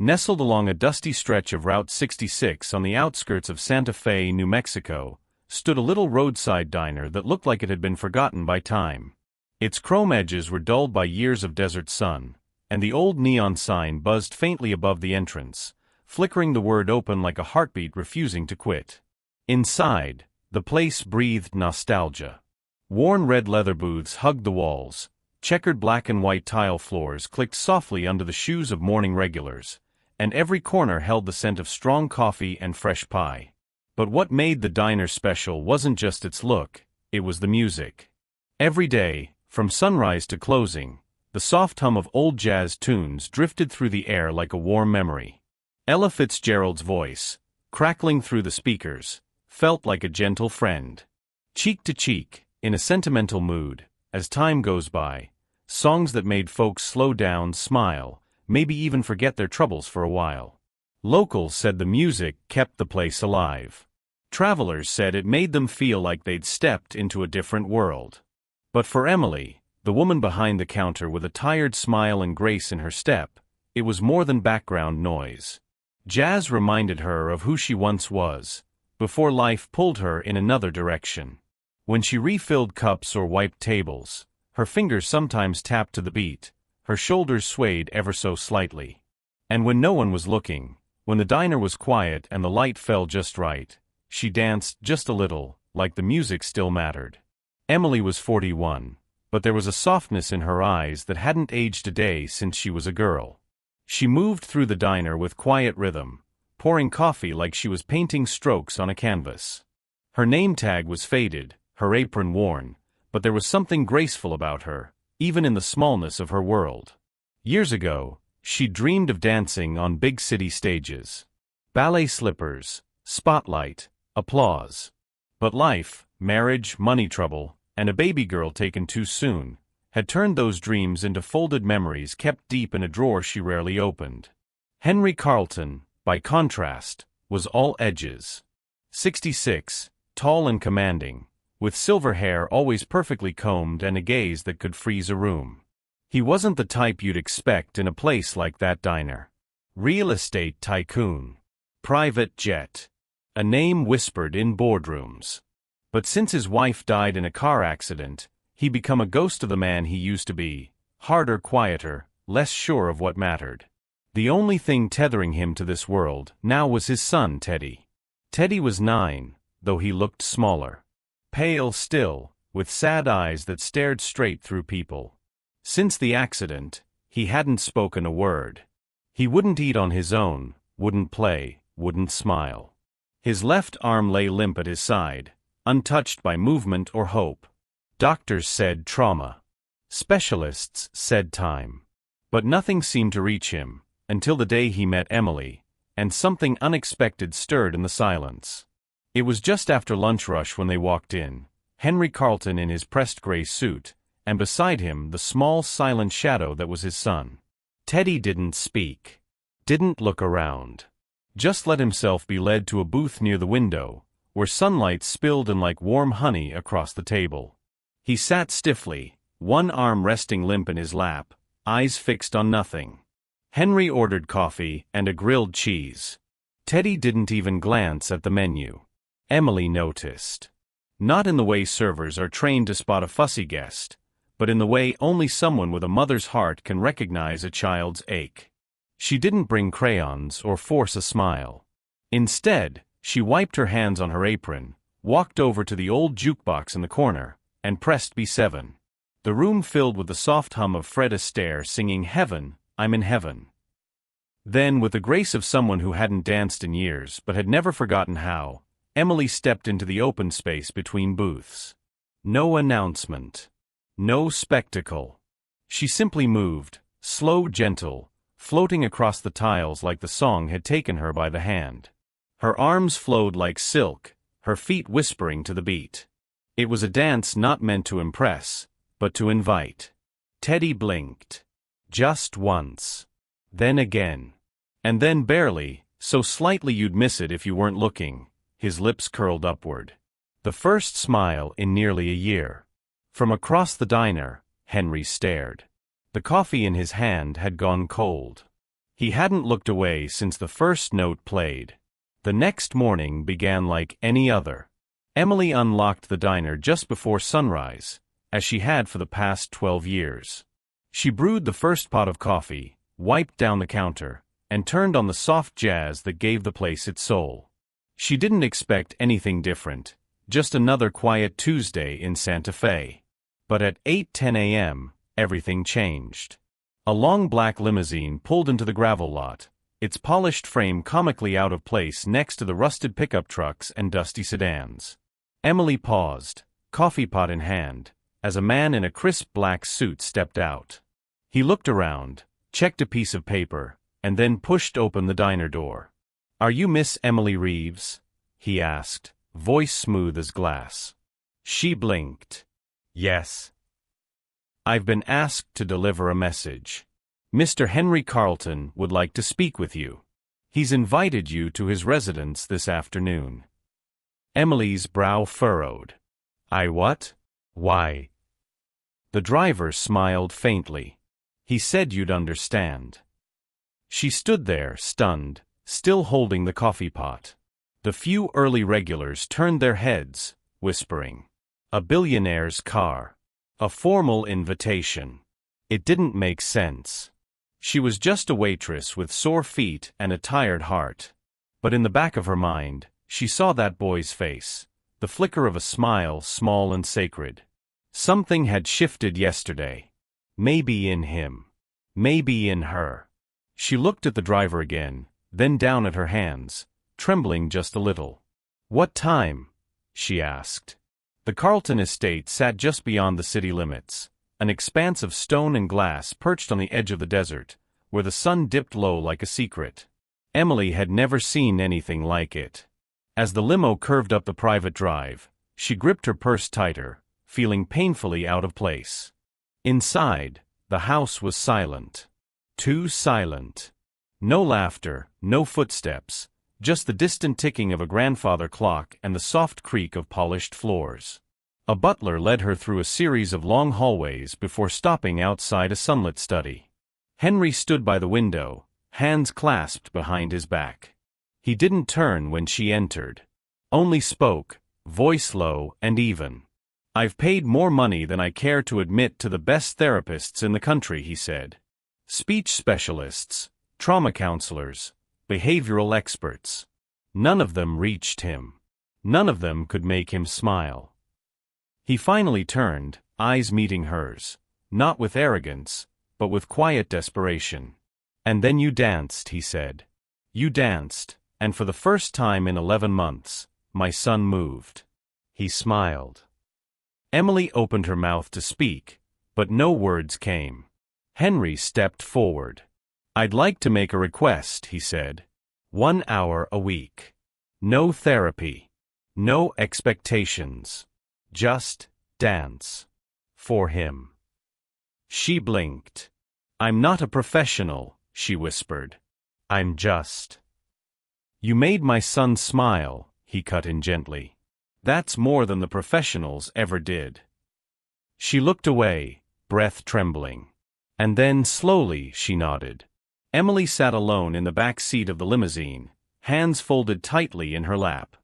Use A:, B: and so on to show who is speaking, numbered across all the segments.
A: Nestled along a dusty stretch of Route 66 on the outskirts of Santa Fe, New Mexico, stood a little roadside diner that looked like it had been forgotten by time. Its chrome edges were dulled by years of desert sun, and the old neon sign buzzed faintly above the entrance, flickering the word open like a heartbeat refusing to quit. Inside, the place breathed nostalgia. Worn red leather booths hugged the walls, checkered black and white tile floors clicked softly under the shoes of morning regulars, and every corner held the scent of strong coffee and fresh pie. But what made the diner special wasn't just its look, it was the music. Every day, from sunrise to closing, the soft hum of old jazz tunes drifted through the air like a warm memory. Ella Fitzgerald's voice, crackling through the speakers, felt like a gentle friend. Cheek to cheek, in a sentimental mood, as time goes by, songs that made folks slow down, smile, maybe even forget their troubles for a while. Locals said the music kept the place alive. Travelers said it made them feel like they'd stepped into a different world. But for Emily, the woman behind the counter with a tired smile and grace in her step, it was more than background noise. Jazz reminded her of who she once was, before life pulled her in another direction. When she refilled cups or wiped tables, her fingers sometimes tapped to the beat, her shoulders swayed ever so slightly. And when no one was looking, when the diner was quiet and the light fell just right, she danced just a little, like the music still mattered. Emily was 41, but there was a softness in her eyes that hadn't aged a day since she was a girl. She moved through the diner with quiet rhythm, pouring coffee like she was painting strokes on a canvas. Her name tag was faded, her apron worn, but there was something graceful about her, even in the smallness of her world. Years ago, she dreamed of dancing on big city stages. Ballet slippers, spotlight, applause. But life, marriage, money trouble, and a baby girl taken too soon, had turned those dreams into folded memories kept deep in a drawer she rarely opened. Henry Carlton, by contrast, was all edges. 66, tall and commanding, with silver hair always perfectly combed and a gaze that could freeze a room. He wasn't the type you'd expect in a place like that diner. Real estate tycoon. Private jet. A name whispered in boardrooms. But since his wife died in a car accident, he'd become a ghost of the man he used to be, harder, quieter, less sure of what mattered. The only thing tethering him to this world now was his son, Teddy. Teddy was 9, though he looked smaller. Pale still, with sad eyes that stared straight through people. Since the accident, he hadn't spoken a word. He wouldn't eat on his own, wouldn't play, wouldn't smile. His left arm lay limp at his side, untouched by movement or hope. Doctors said trauma. Specialists said time. But nothing seemed to reach him, until the day he met Emily, and something unexpected stirred in the silence. It was just after lunch rush when they walked in, Henry Carlton in his pressed gray suit, and beside him the small silent shadow that was his son. Teddy didn't speak. Didn't look around. Just let himself be led to a booth near the window, where sunlight spilled in like warm honey across the table. He sat stiffly, one arm resting limp in his lap, eyes fixed on nothing. Henry ordered coffee and a grilled cheese. Teddy didn't even glance at the menu. Emily noticed. Not in the way servers are trained to spot a fussy guest, but in the way only someone with a mother's heart can recognize a child's ache. She didn't bring crayons or force a smile. Instead, she wiped her hands on her apron, walked over to the old jukebox in the corner, and pressed B7. The room filled with the soft hum of Fred Astaire singing "Heaven, I'm in Heaven." Then, with the grace of someone who hadn't danced in years but had never forgotten how, Emily stepped into the open space between booths. No announcement. No spectacle. She simply moved, slow, gentle, floating across the tiles like the song had taken her by the hand. Her arms flowed like silk, her feet whispering to the beat. It was a dance not meant to impress, but to invite. Teddy blinked. Just once. Then again. And then barely, so slightly you'd miss it if you weren't looking, his lips curled upward. The first smile in nearly a year. From across the diner, Henry stared. The coffee in his hand had gone cold. He hadn't looked away since the first note played. The next morning began like any other. Emily unlocked the diner just before sunrise, as she had for the past 12 years. She brewed the first pot of coffee, wiped down the counter, and turned on the soft jazz that gave the place its soul. She didn't expect anything different, just another quiet Tuesday in Santa Fe. But at 8:10 a.m., everything changed. A long black limousine pulled into the gravel lot, its polished frame comically out of place next to the rusted pickup trucks and dusty sedans. Emily paused, coffee pot in hand, as a man in a crisp black suit stepped out. He looked around, checked a piece of paper, and then pushed open the diner door. "Are you Miss Emily Reeves?" he asked, voice smooth as glass. She blinked. "Yes." "I've been asked to deliver a message. Mr. Henry Carlton would like to speak with you. He's invited you to his residence this afternoon." Emily's brow furrowed. "I what? Why?" The driver smiled faintly. "He said you'd understand." She stood there, stunned, still holding the coffee pot. The few early regulars turned their heads, whispering. A billionaire's car. A formal invitation. It didn't make sense. She was just a waitress with sore feet and a tired heart. But in the back of her mind, she saw that boy's face, the flicker of a smile small and sacred. Something had shifted yesterday. Maybe in him. Maybe in her. She looked at the driver again, then down at her hands, trembling just a little. "What time?" she asked. The Carlton estate sat just beyond the city limits, an expanse of stone and glass perched on the edge of the desert, where the sun dipped low like a secret. Emily had never seen anything like it. As the limo curved up the private drive, she gripped her purse tighter, feeling painfully out of place. Inside, the house was silent. Too silent. No laughter, no footsteps, just the distant ticking of a grandfather clock and the soft creak of polished floors. A butler led her through a series of long hallways before stopping outside a sunlit study. Henry stood by the window, hands clasped behind his back. He didn't turn when she entered. Only spoke, voice low and even. "I've paid more money than I care to admit to the best therapists in the country," he said. "Speech specialists, trauma counselors, behavioral experts. None of them reached him. None of them could make him smile." He finally turned, eyes meeting hers, not with arrogance, but with quiet desperation. "And then you danced," he said. "You danced, and for the first time in 11 months, my son moved." He smiled. Emily opened her mouth to speak, but no words came. Henry stepped forward. "I'd like to make a request," he said. 1 hour a week. No therapy. No expectations. Just dance. For him." She blinked. "I'm not a professional," she whispered. "I'm just." "You made my son smile," he cut in gently. "That's more than the professionals ever did." She looked away, breath trembling. And then, slowly, she nodded. Emily sat alone in the back seat of the limousine, hands folded tightly in her lap.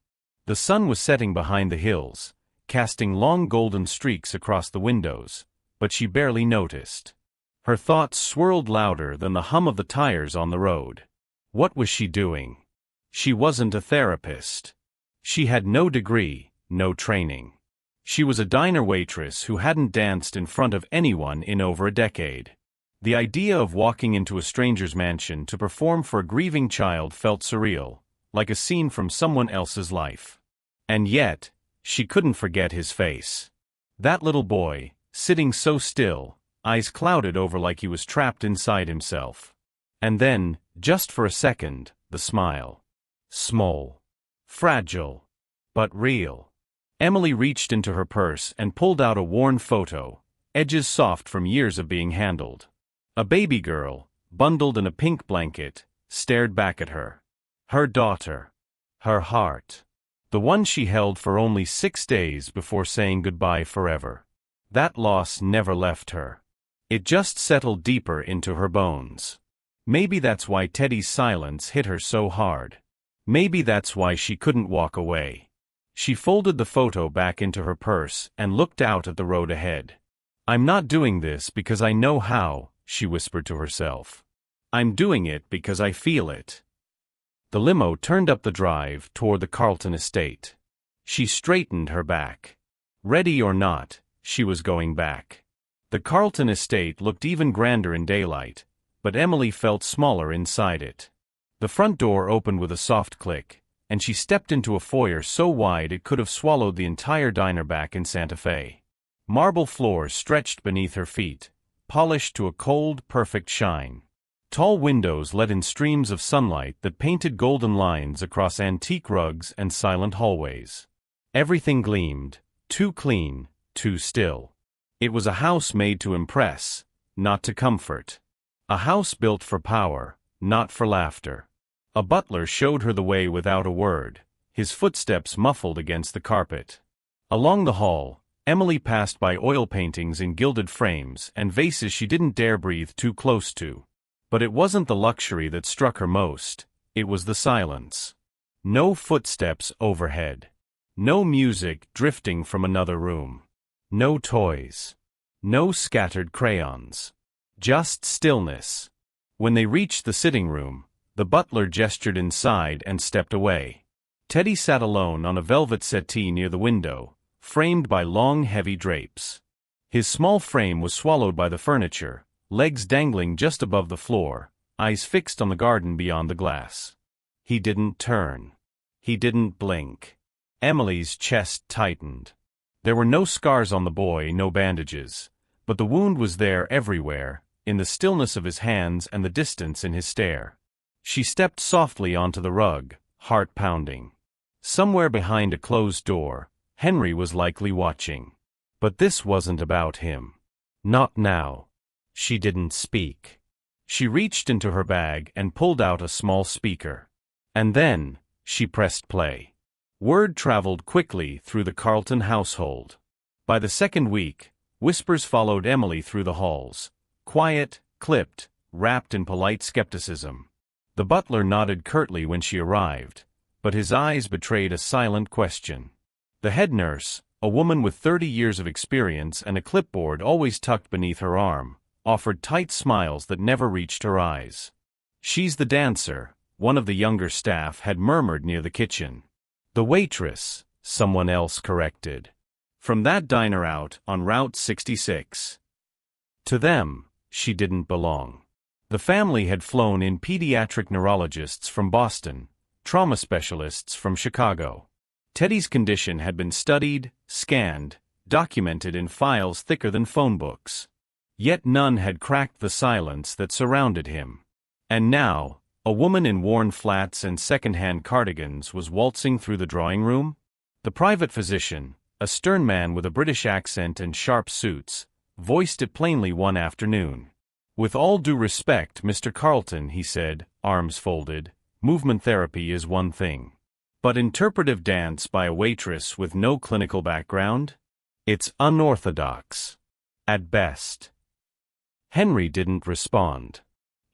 A: The sun was setting behind the hills, casting long golden streaks across the windows, but she barely noticed. Her thoughts swirled louder than the hum of the tires on the road. What was she doing? She wasn't a therapist. She had no degree, no training. She was a diner waitress who hadn't danced in front of anyone in over a decade. The idea of walking into a stranger's mansion to perform for a grieving child felt surreal, like a scene from someone else's life. And yet, she couldn't forget his face. That little boy, sitting so still, eyes clouded over like he was trapped inside himself. And then, just for a second, the smile. Small. Fragile. But real. Emily reached into her purse and pulled out a worn photo, edges soft from years of being handled. A baby girl, bundled in a pink blanket, stared back at her. Her daughter. Her heart. The one she held for only 6 days before saying goodbye forever. That loss never left her. It just settled deeper into her bones. Maybe that's why Teddy's silence hit her so hard. Maybe that's why she couldn't walk away. She folded the photo back into her purse and looked out at the road ahead. "I'm not doing this because I know how," she whispered to herself. "I'm doing it because I feel it." The limo turned up the drive toward the Carlton estate. She straightened her back. Ready or not, she was going back. The Carlton estate looked even grander in daylight, but Emily felt smaller inside it. The front door opened with a soft click, and she stepped into a foyer so wide it could have swallowed the entire diner back in Santa Fe. Marble floors stretched beneath her feet, polished to a cold, perfect shine. Tall windows let in streams of sunlight that painted golden lines across antique rugs and silent hallways. Everything gleamed, too clean, too still. It was a house made to impress, not to comfort. A house built for power, not for laughter. A butler showed her the way without a word, his footsteps muffled against the carpet. Along the hall, Emily passed by oil paintings in gilded frames and vases she didn't dare breathe too close to. But it wasn't the luxury that struck her most, it was the silence. No footsteps overhead. No music drifting from another room. No toys. No scattered crayons. Just stillness. When they reached the sitting room, the butler gestured inside and stepped away. Teddy sat alone on a velvet settee near the window, framed by long, heavy drapes. His small frame was swallowed by the furniture, legs dangling just above the floor, eyes fixed on the garden beyond the glass. He didn't turn. He didn't blink. Emily's chest tightened. There were no scars on the boy, no bandages, but the wound was there everywhere, in the stillness of his hands and the distance in his stare. She stepped softly onto the rug, heart pounding. Somewhere behind a closed door, Henry was likely watching. But this wasn't about him. Not now. She didn't speak. She reached into her bag and pulled out a small speaker. And then, she pressed play. Word traveled quickly through the Carlton household. By the second week, whispers followed Emily through the halls, quiet, clipped, wrapped in polite skepticism. The butler nodded curtly when she arrived, but his eyes betrayed a silent question. The head nurse, a woman with 30 years of experience and a clipboard always tucked beneath her arm, offered tight smiles that never reached her eyes. "She's the dancer," one of the younger staff had murmured near the kitchen. "The waitress," someone else corrected. From that diner out on Route 66. To them, she didn't belong. The family had flown in pediatric neurologists from Boston, trauma specialists from Chicago. Teddy's condition had been studied, scanned, documented in files thicker than phone books. Yet none had cracked the silence that surrounded him. And now, a woman in worn flats and second-hand cardigans was waltzing through the drawing room. The private physician, a stern man with a British accent and sharp suits, voiced it plainly one afternoon. "With all due respect, Mr. Carlton," he said, arms folded, "movement therapy is one thing. But interpretive dance by a waitress with no clinical background? It's unorthodox. At best." Henry didn't respond.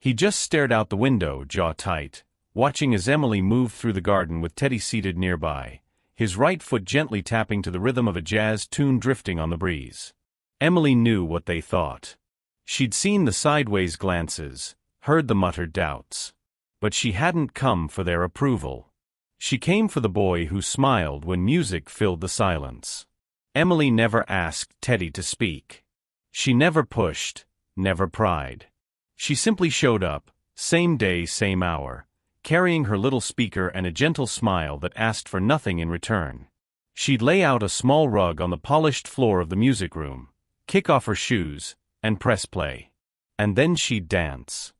A: He just stared out the window, jaw tight, watching as Emily moved through the garden with Teddy seated nearby, his right foot gently tapping to the rhythm of a jazz tune drifting on the breeze. Emily knew what they thought. She'd seen the sideways glances, heard the muttered doubts. But she hadn't come for their approval. She came for the boy who smiled when music filled the silence. Emily never asked Teddy to speak. She never pushed, never pried. She simply showed up, same day, same hour, carrying her little speaker and a gentle smile that asked for nothing in return. She'd lay out a small rug on the polished floor of the music room, kick off her shoes, and press play. And then she'd dance.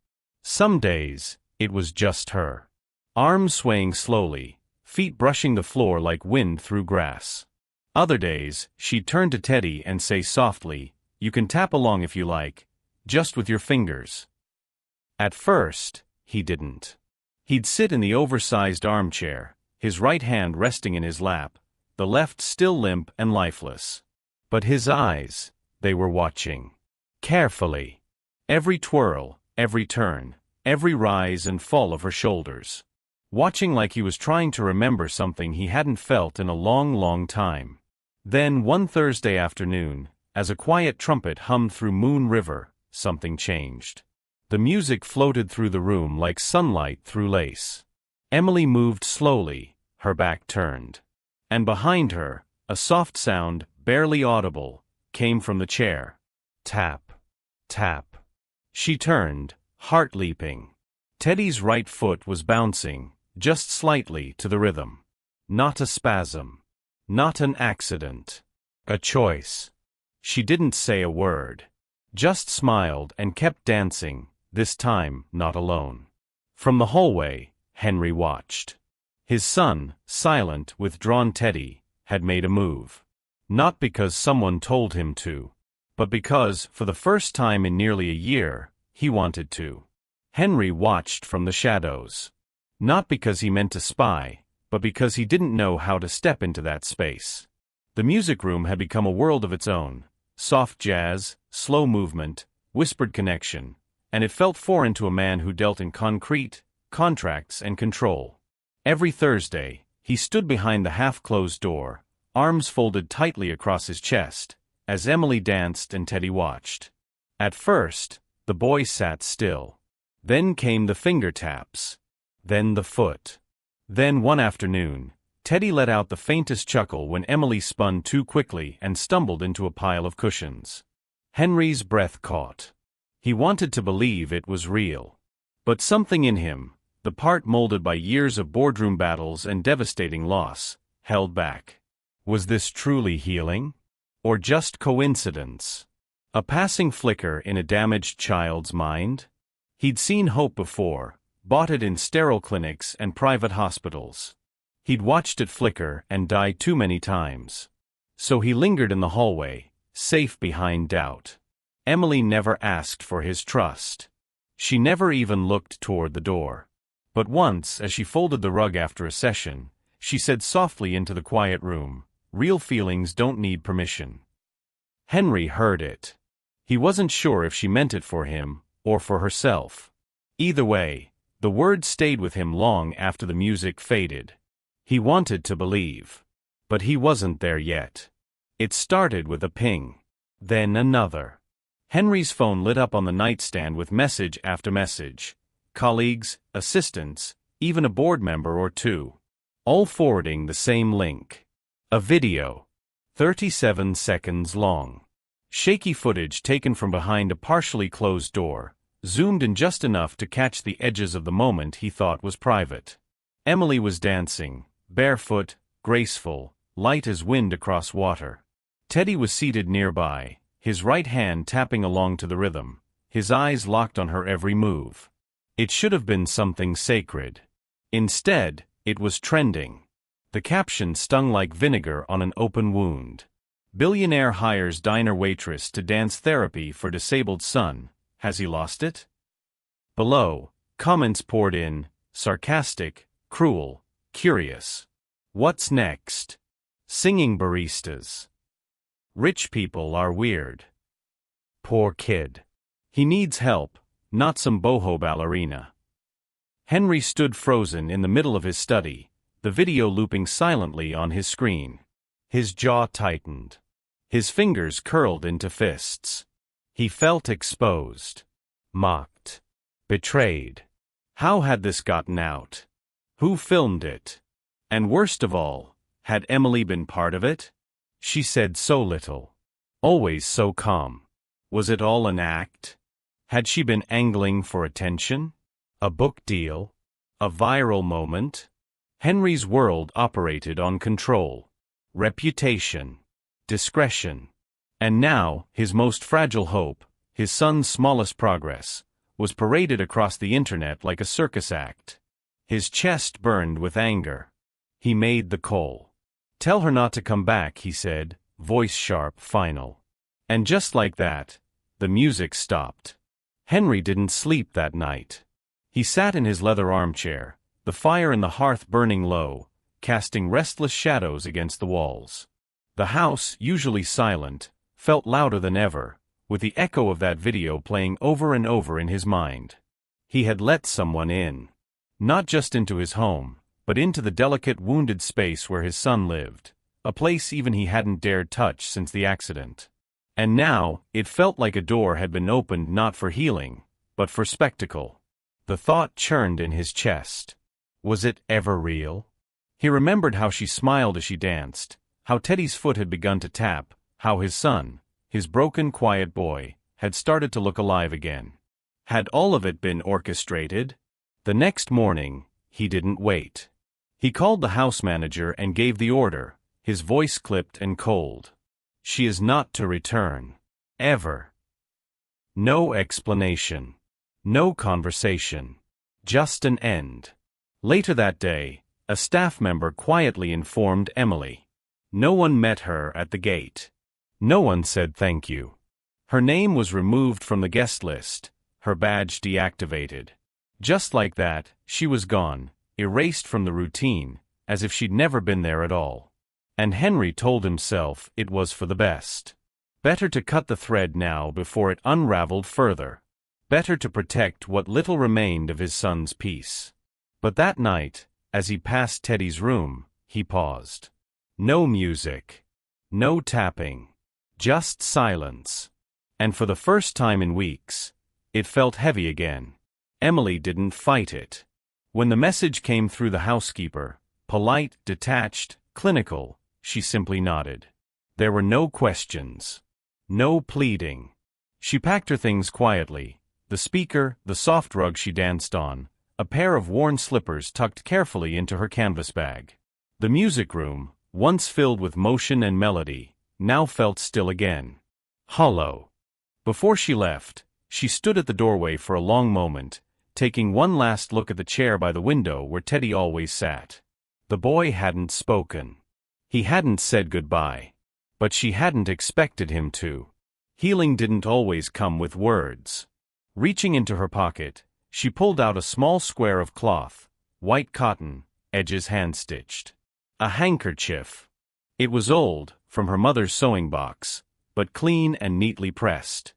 A: Some days, it was just her. Arms swaying slowly, feet brushing the floor like wind through grass. Other days, she'd turn to Teddy and say softly, "You can tap along if you like, just with your fingers." At first, he didn't. He'd sit in the oversized armchair, his right hand resting in his lap, the left still limp and lifeless. But his eyes, they were watching. Carefully. Every twirl, every turn, every rise and fall of her shoulders. Watching like he was trying to remember something he hadn't felt in a long, long time. Then one Thursday afternoon, as a quiet trumpet hummed through Moon River, something changed. The music floated through the room like sunlight through lace. Emily moved slowly, her back turned. And behind her, a soft sound, barely audible, came from the chair. Tap. Tap. She turned, heart leaping. Teddy's right foot was bouncing, just slightly to the rhythm. Not a spasm. Not an accident. A choice. She didn't say a word. Just smiled and kept dancing, this time not alone. From the hallway, Henry watched. His son, silent, withdrawn Teddy, had made a move. Not because someone told him to, but because, for the first time in nearly a year, he wanted to. Henry watched from the shadows. Not because he meant to spy, but because he didn't know how to step into that space. The music room had become a world of its own. Soft jazz, slow movement, whispered connection, and it felt foreign to a man who dealt in concrete, contracts and control. Every Thursday, he stood behind the half-closed door, arms folded tightly across his chest, as Emily danced and Teddy watched. At first, the boy sat still. Then came the finger taps. Then the foot. Then one afternoon, Teddy let out the faintest chuckle when Emily spun too quickly and stumbled into a pile of cushions. Henry's breath caught. He wanted to believe it was real. But something in him, the part molded by years of boardroom battles and devastating loss, held back. Was this truly healing? Or just coincidence? A passing flicker in a damaged child's mind? He'd seen hope before, bought it in sterile clinics and private hospitals. He'd watched it flicker and die too many times. So he lingered in the hallway, safe behind doubt. Emily never asked for his trust. She never even looked toward the door. But once, as she folded the rug after a session, she said softly into the quiet room, "Real feelings don't need permission." Henry heard it. He wasn't sure if she meant it for him, or for herself. Either way, the words stayed with him long after the music faded. He wanted to believe. But he wasn't there yet. It started with a ping. Then another. Henry's phone lit up on the nightstand with message after message. Colleagues, assistants, even a board member or two. All forwarding the same link. A video. 37 seconds long. Shaky footage taken from behind a partially closed door, zoomed in just enough to catch the edges of the moment he thought was private. Emily was dancing, barefoot, graceful, light as wind across water. Teddy was seated nearby, his right hand tapping along to the rhythm, his eyes locked on her every move. It should have been something sacred. Instead, it was trending. The caption stung like vinegar on an open wound. Billionaire hires diner waitress to dance therapy for disabled son. Has he lost it? Below, comments poured in, sarcastic, cruel, curious. What's next? Singing baristas. Rich people are weird. Poor kid. He needs help, not some boho ballerina. Henry stood frozen in the middle of his study, the video looping silently on his screen. His jaw tightened. His fingers curled into fists. He felt exposed. Mocked. Betrayed. How had this gotten out? Who filmed it? And worst of all, had Emily been part of it? She said so little. Always so calm. Was it all an act? Had she been angling for attention? A book deal? A viral moment? Henry's world operated on control, reputation, discretion. And now, his most fragile hope, his son's smallest progress, was paraded across the internet like a circus act. His chest burned with anger. He made the call. "Tell her not to come back," he said, voice sharp, final. And just like that, the music stopped. Henry didn't sleep that night. He sat in his leather armchair, the fire in the hearth burning low, casting restless shadows against the walls. The house, usually silent, felt louder than ever, with the echo of that video playing over and over in his mind. He had let someone in. Not just into his home, but into the delicate wounded space where his son lived, a place even he hadn't dared touch since the accident. And now, it felt like a door had been opened not for healing, but for spectacle. The thought churned in his chest. Was it ever real? He remembered how she smiled as she danced, how Teddy's foot had begun to tap, how his son, his broken, quiet boy, had started to look alive again. Had all of it been orchestrated? The next morning, he didn't wait. He called the house manager and gave the order, his voice clipped and cold. She is not to return. Ever. No explanation. No conversation. Just an end. Later that day, a staff member quietly informed Emily. No one met her at the gate. No one said thank you. Her name was removed from the guest list, her badge deactivated. Just like that, she was gone, erased from the routine, as if she'd never been there at all. And Henry told himself it was for the best. Better to cut the thread now before it unraveled further. Better to protect what little remained of his son's peace. But that night, as he passed Teddy's room, he paused. No music. No tapping. Just silence. And for the first time in weeks, it felt heavy again. Emily didn't fight it. When the message came through the housekeeper, polite, detached, clinical, she simply nodded. There were no questions. No pleading. She packed her things quietly, the speaker, the soft rug she danced on, a pair of worn slippers tucked carefully into her canvas bag. The music room, once filled with motion and melody, now felt still again. Hollow. Before she left, she stood at the doorway for a long moment, taking one last look at the chair by the window where Teddy always sat. The boy hadn't spoken. He hadn't said goodbye. But she hadn't expected him to. Healing didn't always come with words. Reaching into her pocket, she pulled out a small square of cloth, white cotton, edges hand-stitched. A handkerchief. It was old, from her mother's sewing box, but clean and neatly pressed.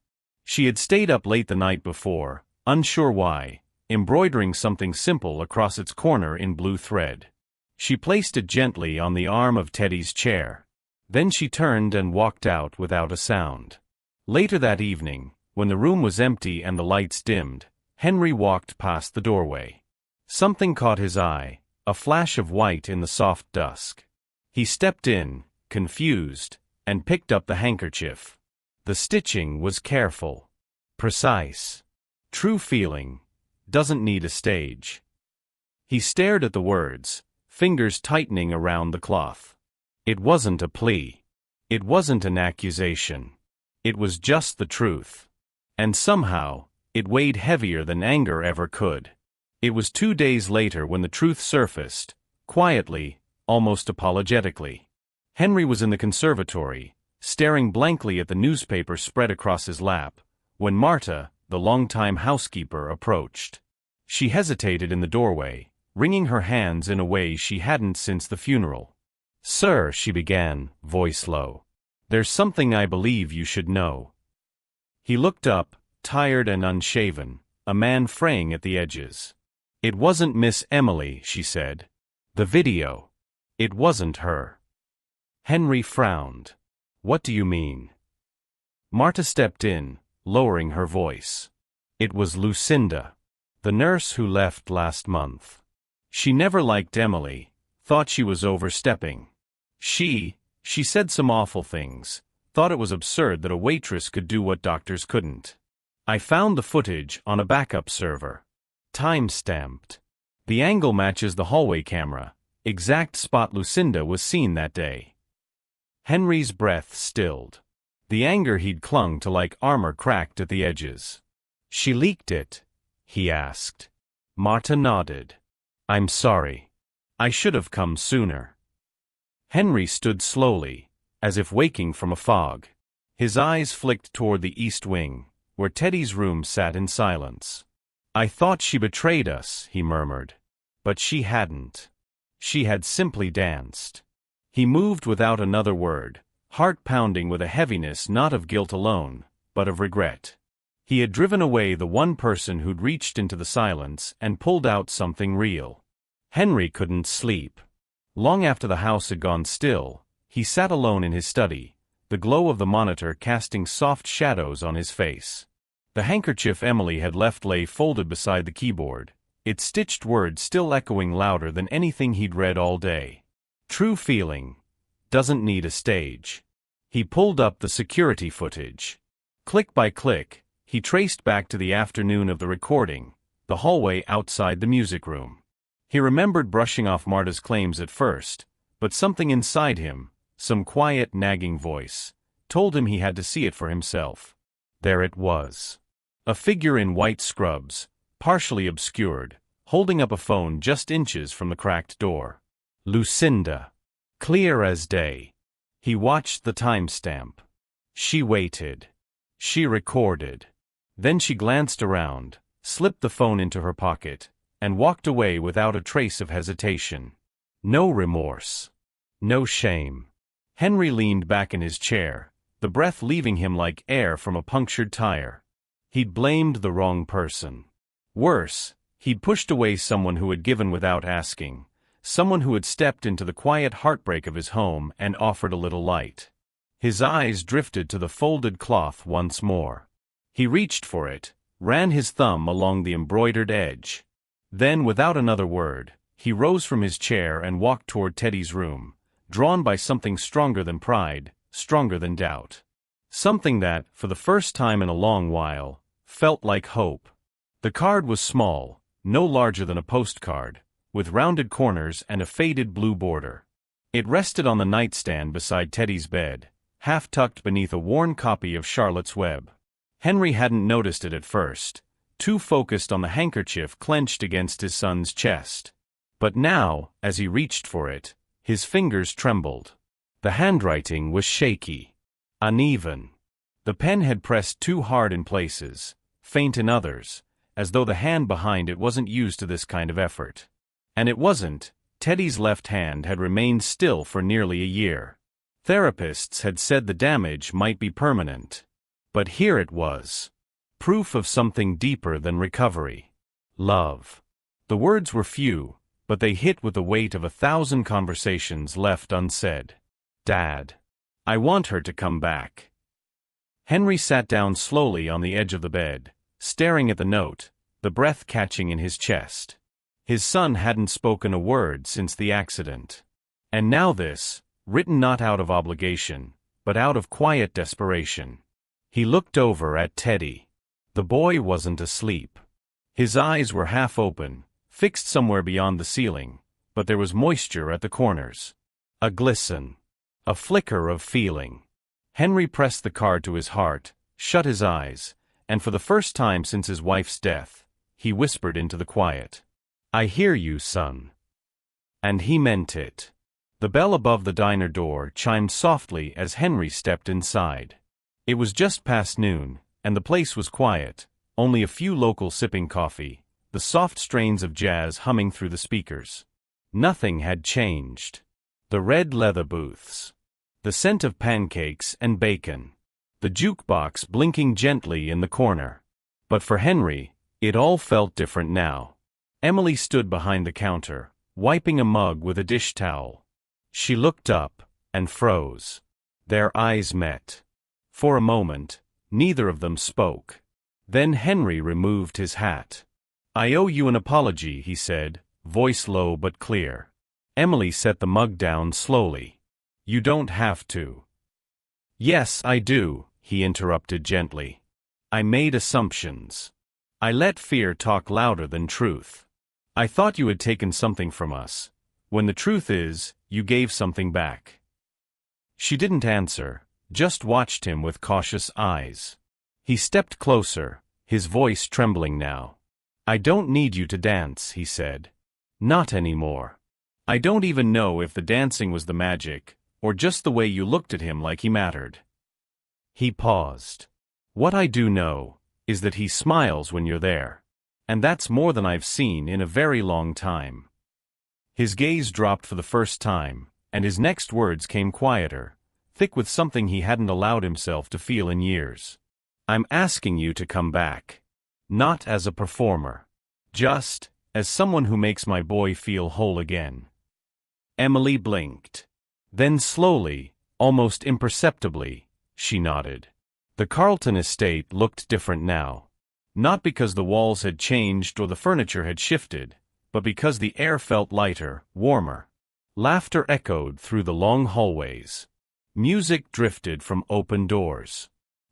A: She had stayed up late the night before, unsure why, embroidering something simple across its corner in blue thread. She placed it gently on the arm of Teddy's chair. Then she turned and walked out without a sound. Later that evening, when the room was empty and the lights dimmed, Henry walked past the doorway. Something caught his eye, a flash of white in the soft dusk. He stepped in, confused, and picked up the handkerchief. The stitching was careful. Precise. True feeling. Doesn't need a stage. He stared at the words, fingers tightening around the cloth. It wasn't a plea. It wasn't an accusation. It was just the truth. And somehow, it weighed heavier than anger ever could. It was 2 days later when the truth surfaced, quietly, almost apologetically. Henry was in the conservatory, staring blankly at the newspaper spread across his lap, when Marta, the longtime housekeeper, approached. She hesitated in the doorway, wringing her hands in a way she hadn't since the funeral. "Sir," she began, voice low. "There's something I believe you should know." He looked up, tired and unshaven, a man fraying at the edges. "It wasn't Miss Emily," she said. "The video. It wasn't her." Henry frowned. "What do you mean?" Marta stepped in, lowering her voice. "It was Lucinda, the nurse who left last month. She never liked Emily, thought she was overstepping. She said some awful things, thought it was absurd that a waitress could do what doctors couldn't. I found the footage on a backup server. Time-stamped. The angle matches the hallway camera, exact spot Lucinda was seen that day." Henry's breath stilled. The anger he'd clung to like armor cracked at the edges. "She leaked it?" he asked. Marta nodded. "I'm sorry. I should have come sooner." Henry stood slowly, as if waking from a fog. His eyes flicked toward the east wing, where Teddy's room sat in silence. "I thought she betrayed us," he murmured. "But she hadn't. She had simply danced." He moved without another word, heart pounding with a heaviness not of guilt alone, but of regret. He had driven away the one person who'd reached into the silence and pulled out something real. Henry couldn't sleep. Long after the house had gone still, he sat alone in his study, the glow of the monitor casting soft shadows on his face. The handkerchief Emily had left lay folded beside the keyboard, its stitched words still echoing louder than anything he'd read all day. True feeling doesn't need a stage. He pulled up the security footage. Click by click, he traced back to the afternoon of the recording, the hallway outside the music room. He remembered brushing off Marta's claims at first, but something inside him, some quiet nagging voice, told him he had to see it for himself. There it was. A figure in white scrubs, partially obscured, holding up a phone just inches from the cracked door. Lucinda. Clear as day. He watched the timestamp. She waited. She recorded. Then she glanced around, slipped the phone into her pocket, and walked away without a trace of hesitation. No remorse. No shame. Henry leaned back in his chair, the breath leaving him like air from a punctured tire. He'd blamed the wrong person. Worse, he'd pushed away someone who had given without asking, someone who had stepped into the quiet heartbreak of his home and offered a little light. His eyes drifted to the folded cloth once more. He reached for it, ran his thumb along the embroidered edge. Then, without another word, he rose from his chair and walked toward Teddy's room, drawn by something stronger than pride, stronger than doubt. Something that, for the first time in a long while, felt like hope. The card was small, no larger than a postcard, with rounded corners and a faded blue border. It rested on the nightstand beside Teddy's bed, half tucked beneath a worn copy of Charlotte's Web. Henry hadn't noticed it at first, too focused on the handkerchief clenched against his son's chest. But now, as he reached for it, his fingers trembled. The handwriting was shaky. Uneven. The pen had pressed too hard in places, faint in others, as though the hand behind it wasn't used to this kind of effort. And it wasn't. Teddy's left hand had remained still for nearly a year. Therapists had said the damage might be permanent. But here it was. Proof of something deeper than recovery. Love. The words were few, but they hit with the weight of 1,000 conversations left unsaid. Dad. I want her to come back. Henry sat down slowly on the edge of the bed, staring at the note, the breath catching in his chest. His son hadn't spoken a word since the accident. And now this, written not out of obligation, but out of quiet desperation. He looked over at Teddy. The boy wasn't asleep. His eyes were half open, fixed somewhere beyond the ceiling, but there was moisture at the corners. A glisten. A flicker of feeling. Henry pressed the card to his heart, shut his eyes, and for the first time since his wife's death, he whispered into the quiet. I hear you, son. And he meant it. The bell above the diner door chimed softly as Henry stepped inside. It was just past noon, and the place was quiet, only a few locals sipping coffee, the soft strains of jazz humming through the speakers. Nothing had changed. The red leather booths. The scent of pancakes and bacon. The jukebox blinking gently in the corner. But for Henry, it all felt different now. Emily stood behind the counter, wiping a mug with a dish towel. She looked up, and froze. Their eyes met. For a moment, neither of them spoke. Then Henry removed his hat. I owe you an apology, he said, voice low but clear. Emily set the mug down slowly. You don't have to. Yes, I do, he interrupted gently. I made assumptions. I let fear talk louder than truth. I thought you had taken something from us, when the truth is, you gave something back. She didn't answer, just watched him with cautious eyes. He stepped closer, his voice trembling now. I don't need you to dance, he said. Not anymore. I don't even know if the dancing was the magic, or just the way you looked at him like he mattered. He paused. What I do know is that he smiles when you're there. And that's more than I've seen in a very long time. His gaze dropped for the first time, and his next words came quieter, thick with something he hadn't allowed himself to feel in years. I'm asking you to come back. Not as a performer. Just as someone who makes my boy feel whole again." Emily blinked. Then slowly, almost imperceptibly, she nodded. The Carlton estate looked different now. Not because the walls had changed or the furniture had shifted, but because the air felt lighter, warmer. Laughter echoed through the long hallways. Music drifted from open doors.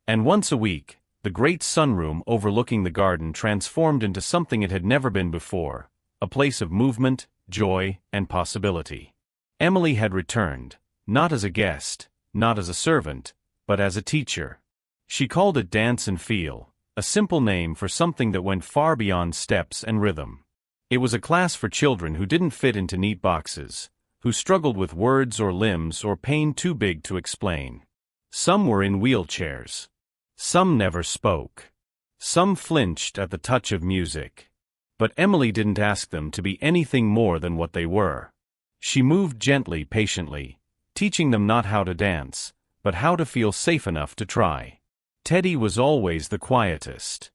A: And once a week, the great sunroom overlooking the garden transformed into something it had never been before, a place of movement, joy, and possibility. Emily had returned, not as a guest, not as a servant, but as a teacher. She called it Dance and Feel, a simple name for something that went far beyond steps and rhythm. It was a class for children who didn't fit into neat boxes, who struggled with words or limbs or pain too big to explain. Some were in wheelchairs. Some never spoke. Some flinched at the touch of music. But Emily didn't ask them to be anything more than what they were. She moved gently, patiently, teaching them not how to dance, but how to feel safe enough to try. Teddy was always the quietest.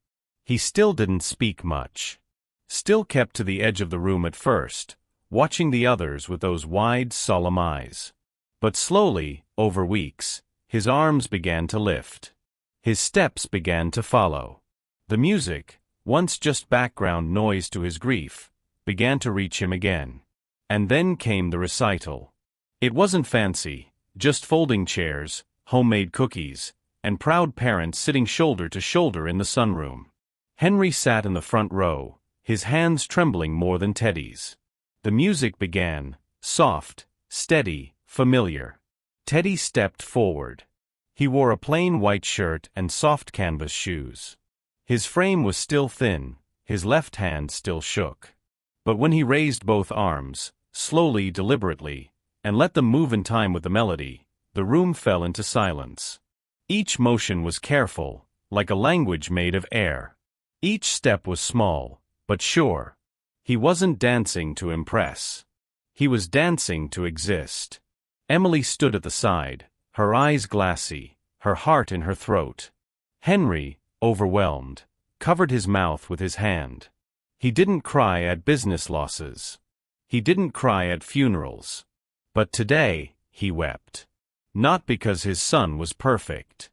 A: He still didn't speak much. Still kept to the edge of the room at first, watching the others with those wide, solemn eyes. But slowly, over weeks, his arms began to lift. His steps began to follow. The music, once just background noise to his grief, began to reach him again. And then came the recital. It wasn't fancy, just folding chairs, homemade cookies, and proud parents sitting shoulder to shoulder in the sunroom. Henry sat in the front row, his hands trembling more than Teddy's. The music began, soft, steady, familiar. Teddy stepped forward. He wore a plain white shirt and soft canvas shoes. His frame was still thin, his left hand still shook. But when he raised both arms, slowly, deliberately, and let them move in time with the melody, the room fell into silence. Each motion was careful, like a language made of air. Each step was small, but sure. He wasn't dancing to impress. He was dancing to exist. Emily stood at the side, her eyes glassy, her heart in her throat. Henry, overwhelmed, covered his mouth with his hand. He didn't cry at business losses. He didn't cry at funerals. But today, he wept. Not because his son was perfect,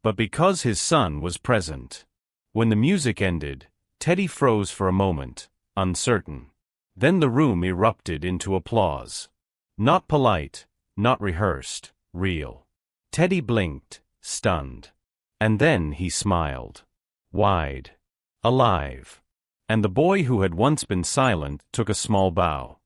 A: but because his son was present. When the music ended, Teddy froze for a moment, uncertain. Then the room erupted into applause. Not polite, not rehearsed, real. Teddy blinked, stunned. And then he smiled. Wide. Alive. And the boy who had once been silent took a small bow.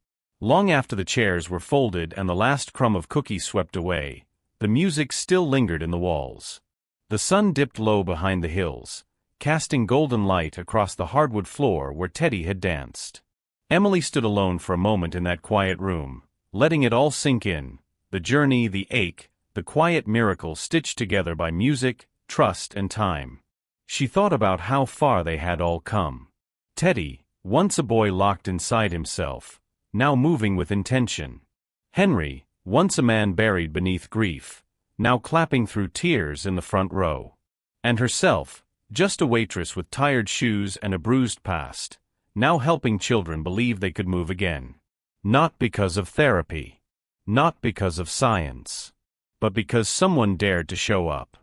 A: Long after the chairs were folded and the last crumb of cookie swept away, the music still lingered in the walls. The sun dipped low behind the hills, casting golden light across the hardwood floor where Teddy had danced. Emily stood alone for a moment in that quiet room, letting it all sink in, the journey, the ache, the quiet miracle stitched together by music, trust, and time. She thought about how far they had all come. Teddy, once a boy locked inside himself, now moving with intention. Henry, once a man buried beneath grief, now clapping through tears in the front row. And herself, just a waitress with tired shoes and a bruised past, now helping children believe they could move again. Not because of therapy. Not because of science. But because someone dared to show up.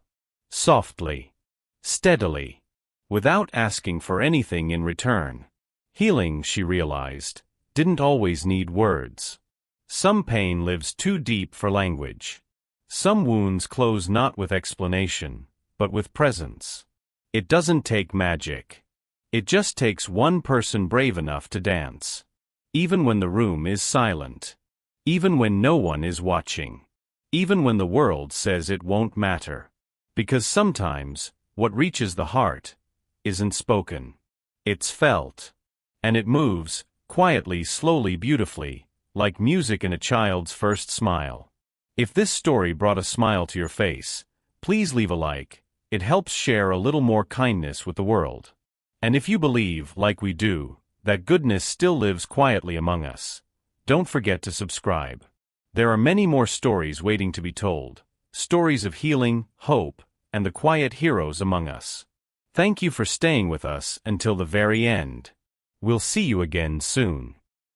A: Softly. Steadily. Without asking for anything in return. Healing, she realized, didn't always need words. Some pain lives too deep for language. Some wounds close not with explanation, but with presence. It doesn't take magic. It just takes one person brave enough to dance. Even when the room is silent. Even when no one is watching. Even when the world says it won't matter. Because sometimes, what reaches the heart isn't spoken. It's felt. And it moves, quietly, slowly, beautifully, like music in a child's first smile. If this story brought a smile to your face, please leave a like. It helps share a little more kindness with the world. And if you believe, like we do, that goodness still lives quietly among us, don't forget to subscribe. There are many more stories waiting to be told, stories of healing, hope, and the quiet heroes among us. Thank you for staying with us until the very end. We'll see you again soon.